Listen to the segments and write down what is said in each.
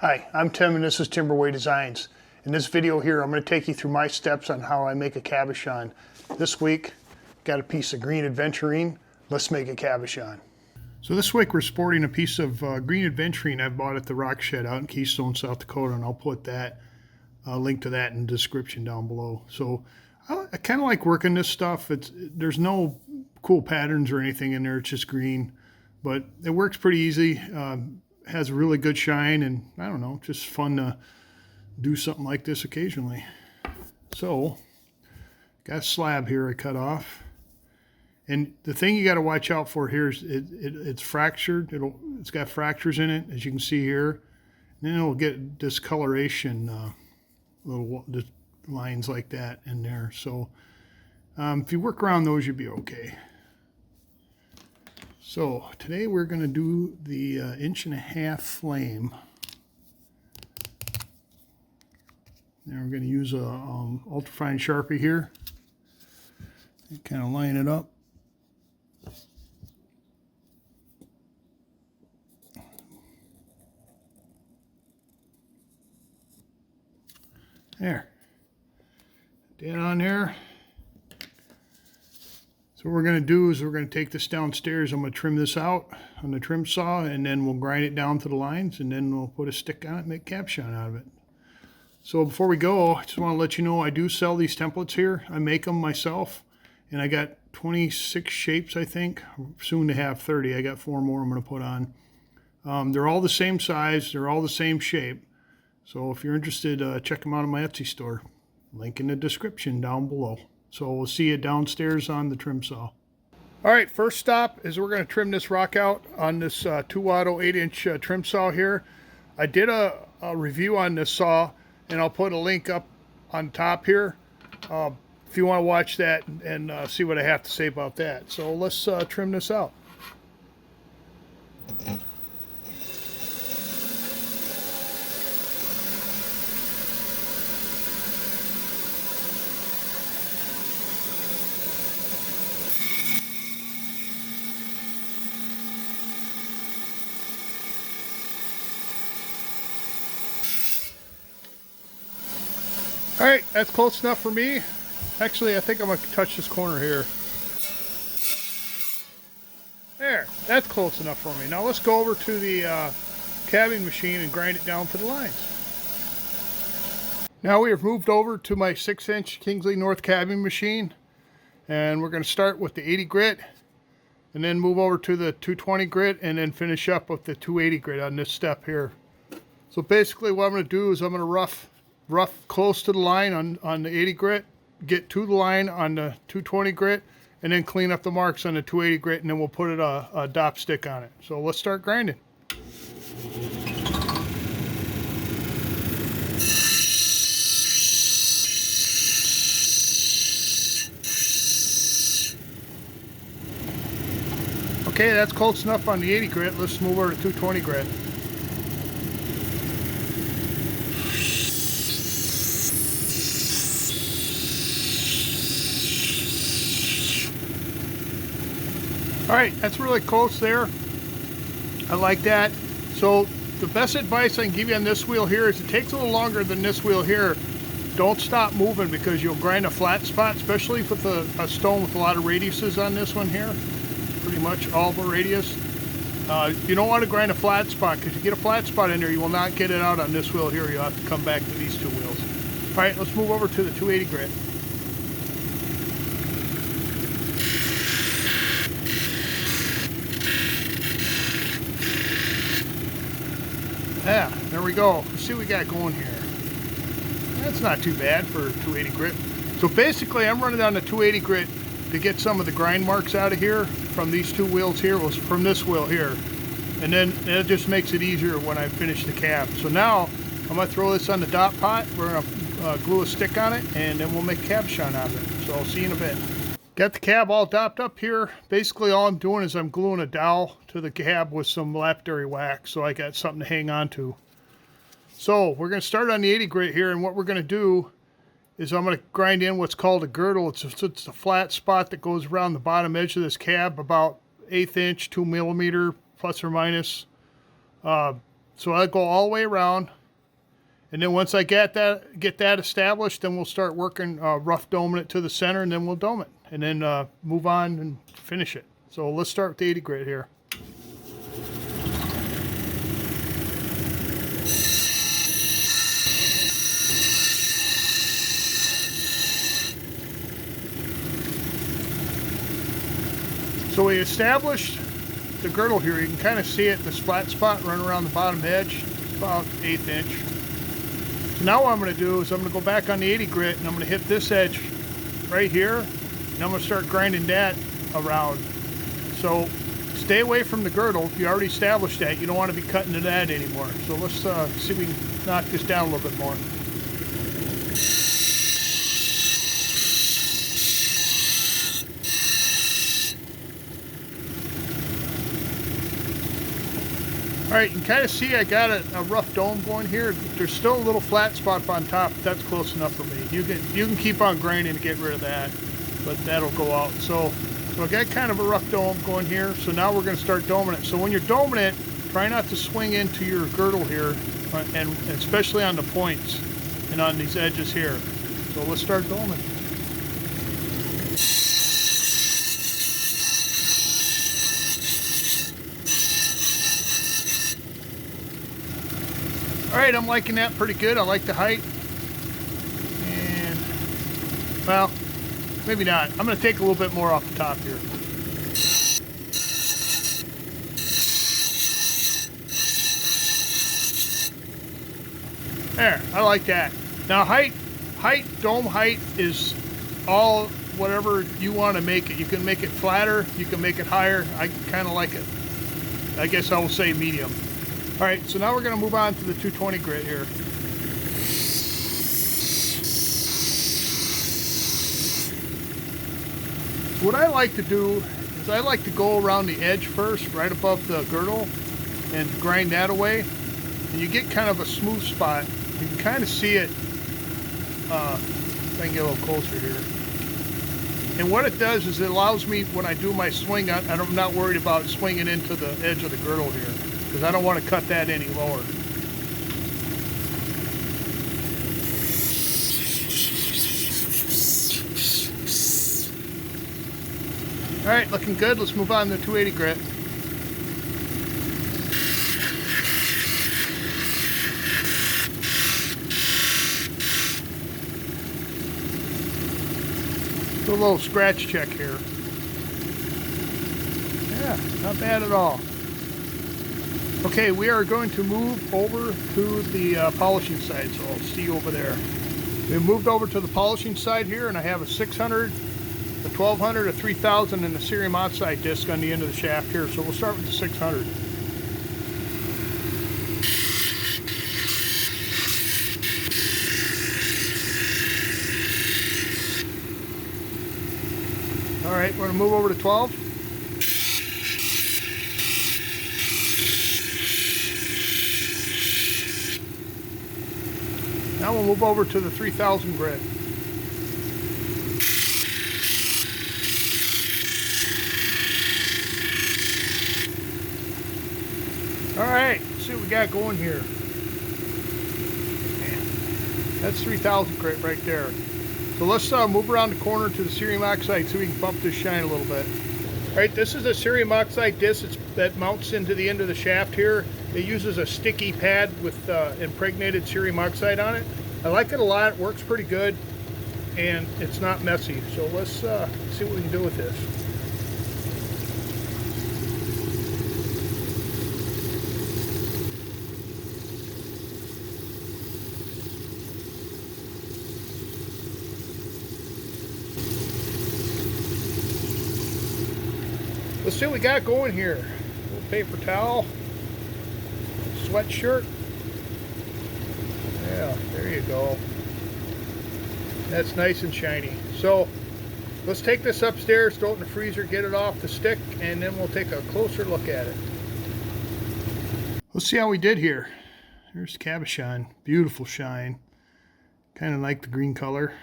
Hi, I'm Tim and this is Timberway Designs. In this video here, I'm going to take you through my steps on how I make a cabochon. This week, got a piece of Green Aventurine. Let's make a cabochon. So this week we're sporting a piece of Green Aventurine I bought at the rock shed out in Keystone, South Dakota, and I'll put that link to that in the description down below. So I kind of like working this stuff. There's no cool patterns or anything in there. It's just green, but it works pretty easy. Has a really good shine, and I don't know, just fun to do something like this occasionally. So got a slab here I cut off, and the thing you got to watch out for here is it's fractured. It's got fractures in it, as you can see here, and then it'll get discoloration, little lines like that in there. So if you work around those, you'll be okay. So today we're going to do the 1.5" flame. Now we're going to use a ultrafine Sharpie here and kind of line it up. There. Get that on there. So what we're going to do is we're going to take this downstairs. I'm going to trim this out on the trim saw, and then we'll grind it down to the lines, and then we'll put a stick on it and make cabochon out of it. So before we go, I just want to let you know I do sell these templates here. I make them myself, and I got 26 shapes, I think. Soon to have 30. I got 4 more I'm going to put on. They're all the same size. They're all the same shape. So if you're interested, check them out on my Etsy store. Link in the description down below. So we'll see you downstairs on the trim saw. All right, first stop is we're going to trim this rock out on this 2-auto 8-inch trim saw here. I did a review on this saw, and I'll put a link up on top here if you want to watch that and see what I have to say about that. So let's trim this out. All right, that's close enough for me. Actually, I think I'm going to touch this corner here. There, that's close enough for me. Now let's go over to the cabbing machine and grind it down to the lines. Now we have moved over to my 6-inch Kingsley North cabbing machine, and we're going to start with the 80 grit, and then move over to the 220 grit, and then finish up with the 280 grit on this step here. So basically what I'm going to do is I'm going to rough close to the line on the 80 grit, get to the line on the 220 grit, and then clean up the marks on the 280 grit, and then we'll put a dop stick on it. So let's start grinding. Okay, that's close enough on the 80 grit. Let's move over to 220 grit. All right, that's really close there. I like that. So the best advice I can give you on this wheel here is it takes a little longer than this wheel here. Don't stop moving because you'll grind a flat spot, especially with a stone with a lot of radiuses on this one here. Pretty much all the radius. You don't want to grind a flat spot because you get a flat spot in there, you will not get it out on this wheel here. You'll have to come back to these two wheels. All right, let's move over to the 280 grit. Yeah, there we go. Let's see what we got going here. That's not too bad for 280 grit. So basically, I'm running down the 280 grit to get some of the grind marks out of here from these two wheels here, well, from this wheel here. And then it just makes it easier when I finish the cab. So now, I'm going to throw this on the dot pot. We're going to glue a stick on it, and then we'll make a cabochon out of it. So I'll see you in a bit. Got the cab all dopped up here. Basically all I'm doing is I'm gluing a dowel to the cab with some lapidary wax so I got something to hang on to. So we're going to start on the 80 grit here, and what we're going to do is I'm going to grind in what's called a girdle. It's a flat spot that goes around the bottom edge of this cab, about 1/8 inch, 2 millimeter, plus or minus. So I go all the way around, And then once I get that established, then we'll start working rough doming it to the center, and then we'll dome it, and then move on and finish it. So let's start with the 80 grit here. So we established the girdle here. You can kind of see it, this flat spot running around the bottom edge. It's about 1/8 inch. So now what I'm going to do is I'm going to go back on the 80 grit, and I'm going to hit this edge right here, and I'm going to start grinding that around. So stay away from the girdle. You already established that. You don't want to be cutting to that anymore. So let's see if we can knock this down a little bit more. All right, you can kind of see I got a rough dome going here. There's still a little flat spot on top. That's close enough for me. You can keep on grinding to get rid of that, but that'll go out. So I got kind of a rough dome going here. So now we're going to start doming it. So when you're doming it, try not to swing into your girdle here, and especially on the points and on these edges here. So let's start doming. All right, I'm liking that pretty good. I like the height. And, well, maybe not. I'm going to take a little bit more off the top here. There, I like that. Now dome height is all whatever you want to make it. You can make it flatter, you can make it higher. I kind of like it. I guess I will say medium. All right, so now we're going to move on to the 220 grit here. So what I like to do is I like to go around the edge first, right above the girdle, and grind that away. And you get kind of a smooth spot. You can kind of see it. If I can get a little closer here. And what it does is it allows me, when I do my swing, I'm not worried about swinging into the edge of the girdle here, because I don't want to cut that any lower. All right, looking good. Let's move on to the 280 grit. Do a little scratch check here. Yeah, not bad at all. Okay, we are going to move over to the polishing side, so I'll see you over there. We moved over to the polishing side here, and I have a 600, a 1200, a 3000, and a cerium oxide disc on the end of the shaft here, so we'll start with the 600. All right, we're going to move over to 12. Now we'll move over to the 3000 grit. All right, let's see what we got going here. Man, that's 3000 grit right there. So let's move around the corner to the cerium oxide so we can bump this shine a little bit. All right, this is a cerium oxide disc that mounts into the end of the shaft here. It uses a sticky pad with impregnated cerium oxide on it. I like it a lot. It works pretty good, and it's not messy. So let's see what we can do with this. Let's see what we got going here. A little paper towel, sweatshirt. Yeah, there you go. That's nice and shiny. So let's take this upstairs, throw it in the freezer, get it off the stick, and then we'll take a closer look at it. Let's see how we did here. There's the Cabochon. Beautiful shine. Kind of like the green color.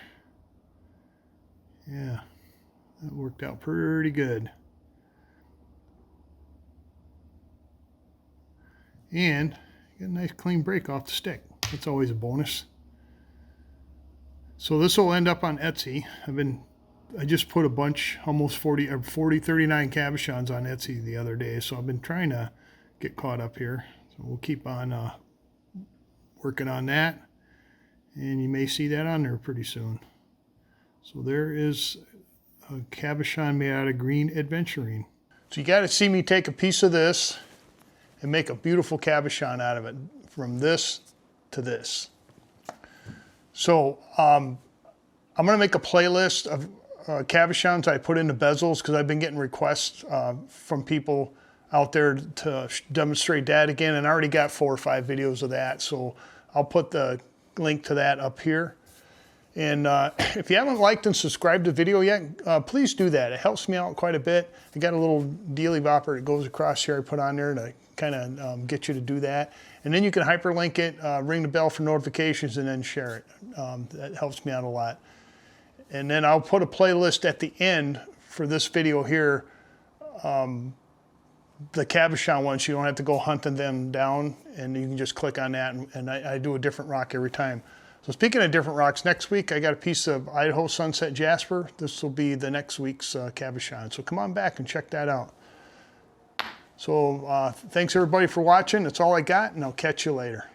Yeah, that worked out pretty good. And get a nice clean break off the stick. That's always a bonus. So this will end up on Etsy. I just put a bunch, almost 39 cabochons on Etsy the other day, so I've been trying to get caught up here. So we'll keep on working on that, and you may see that on there pretty soon. So there is a cabochon made out of Green Aventurine. So you got to see me take a piece of this and make a beautiful cabochon out of it, from this to this. So I'm going to make a playlist of cabochons I put into bezels, because I've been getting requests from people out there to demonstrate that again, and I already got 4 or 5 videos of that. So I'll put the link to that up here. And if you haven't liked and subscribed to the video yet, please do that. It helps me out quite a bit. I got a little dealy bopper that goes across here I put on there to kind of get you to do that. And then you can hyperlink it, ring the bell for notifications, and then share it. That helps me out a lot. And then I'll put a playlist at the end for this video here, the cabochon ones, so you don't have to go hunting them down, and you can just click on that, and I do a different rock every time. So speaking of different rocks, next week I got a piece of Idaho Sunset Jasper. This will be the next week's cabochon. So come on back and check that out. So thanks everybody for watching. That's all I got, and I'll catch you later.